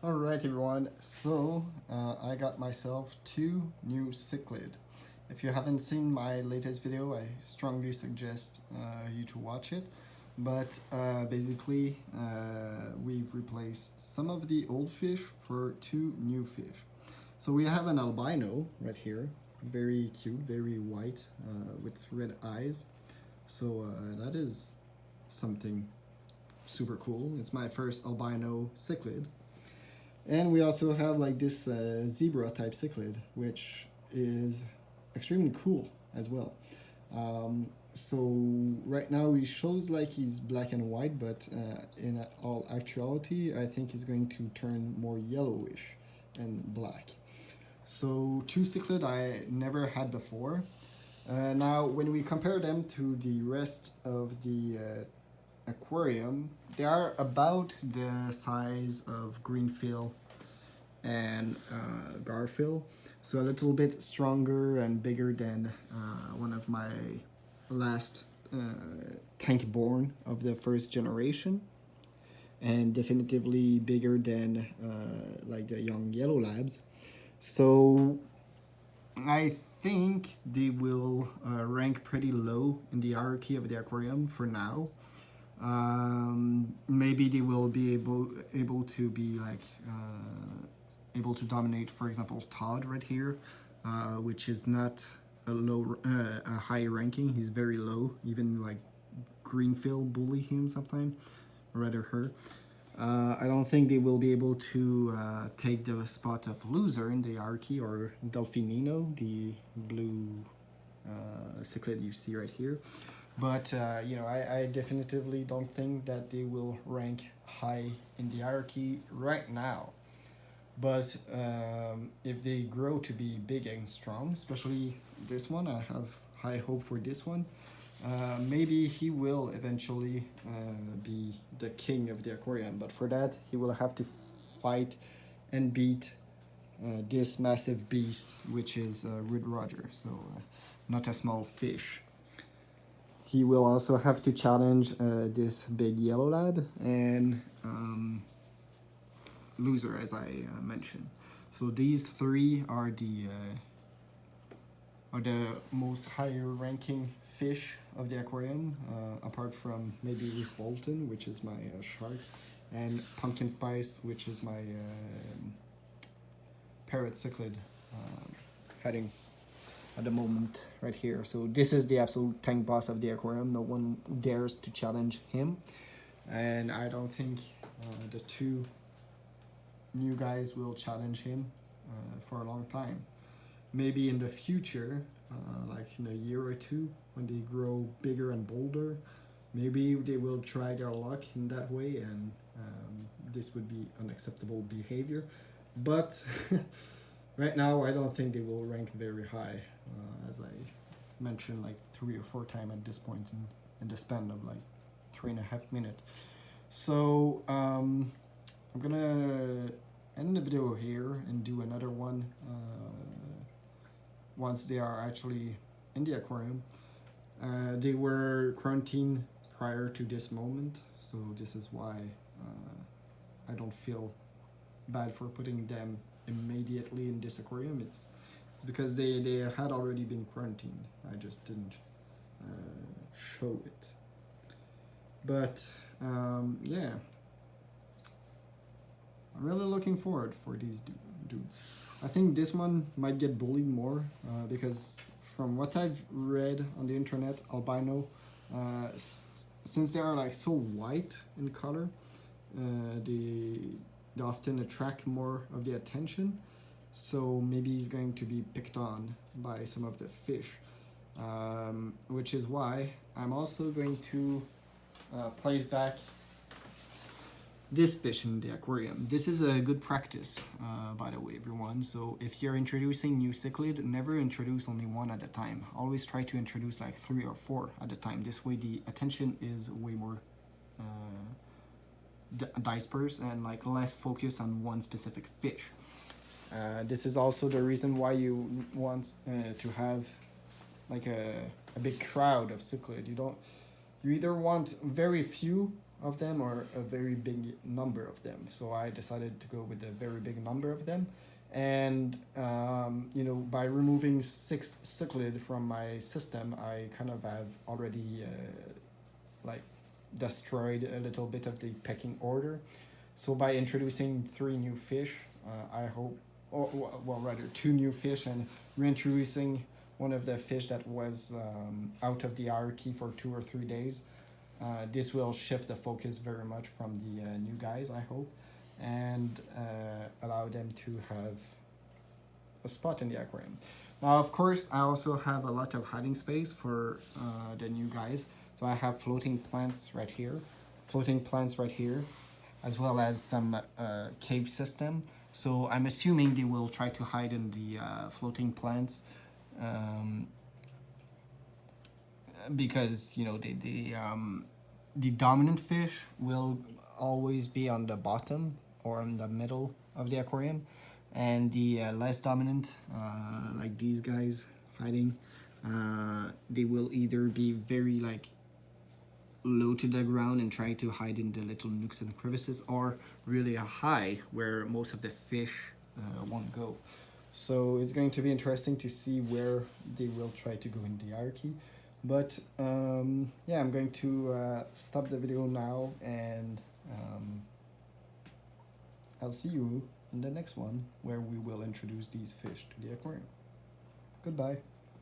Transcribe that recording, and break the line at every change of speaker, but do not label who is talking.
Alright everyone, so I got myself two new cichlid. If you haven't seen my latest video, I strongly suggest you to watch it. But basically, we've replaced some of the old fish for two new fish. So we have an albino right here, very cute, very white, with red eyes. So that is something super cool. It's my first albino cichlid. And we also have like this zebra type cichlid, which is extremely cool as well. So right now he shows like he's black and white, but in all actuality, I think he's going to turn more yellowish and black. So two cichlid I never had before. Now, when we compare them to the rest of the aquarium, they are about the size of greenfield and Garfield, so a little bit stronger and bigger than one of my last tank born of the first generation, and definitively bigger than like the young yellow labs. So I think they will rank pretty low in the hierarchy of the aquarium for now. Maybe they will be able to be like able to dominate, for example, Todd right here, which is not a high ranking. He's very low. Even like Greenfield bully him sometimes, or rather her. I don't think they will be able to take the spot of loser in the hierarchy, or Delfinino, the blue cichlid you see right here. But you know, I definitively don't think that they will rank high in the hierarchy right now. But if they grow to be big and strong, especially this one, I have high hope for this one. Maybe he will eventually be the king of the aquarium, but for that he will have to fight and beat this massive beast, which is Wood Roger, so not a small fish. He will also have to challenge this big yellow lab and loser, as I mentioned. So these three are the most higher ranking fish of the aquarium, apart from maybe Roose Bolton, which is my shark, and Pumpkin Spice, which is my parrot cichlid heading at the moment right here. So this is the absolute tank boss of the aquarium. No one dares to challenge him, and I don't think the two new guys will challenge him for a long time. Maybe in the future, like in a year or two, when they grow bigger and bolder, maybe they will try their luck in that way, and this would be unacceptable behavior. But right now, I don't think they will rank very high, as I mentioned like 3 or 4 times at this point in the span of like 3.5 minutes. So I'm gonna end the video here and do another one once they are actually in the aquarium. They were quarantined prior to this moment, so this is why I don't feel bad for putting them immediately in this aquarium. It's because they had already been quarantined. I just didn't show it. But yeah, I'm really looking forward for these dudes. I think this one might get bullied more because from what I've read on the internet, albino, since they are like so white in color, they often attract more of the attention. So maybe he's going to be picked on by some of the fish, which is why I'm also going to place back this fish in the aquarium. This is a good practice, by the way, everyone. So if you're introducing new cichlid, never introduce only one at a time. Always try to introduce like 3 or 4 at a time. This way the attention is way more dispersed and like less focused on one specific fish. This is also the reason why you want to have like a big crowd of cichlid. You either want very few of them or a very big number of them. So I decided to go with a very big number of them. And you know, by removing 6 cichlid from my system, I kind of have already like destroyed a little bit of the pecking order. So by introducing 3 new fish, I hope, or well, rather 2 new fish, and reintroducing one of the fish that was out of the hierarchy for 2 or 3 days. This will shift the focus very much from the new guys, I hope, and allow them to have a spot in the aquarium. Now, of course, I also have a lot of hiding space for the new guys. So I have floating plants right here, as well as some cave system. So I'm assuming they will try to hide in the floating plants, because you know the dominant fish will always be on the bottom or in the middle of the aquarium, and the less dominant, like these guys hiding, they will either be very like low to the ground and try to hide in the little nooks and crevices, or really high where most of the fish won't go. So it's going to be interesting to see where they will try to go in the hierarchy. But yeah, I'm going to stop the video now, and I'll see you in the next one where we will introduce these fish to the aquarium. Goodbye.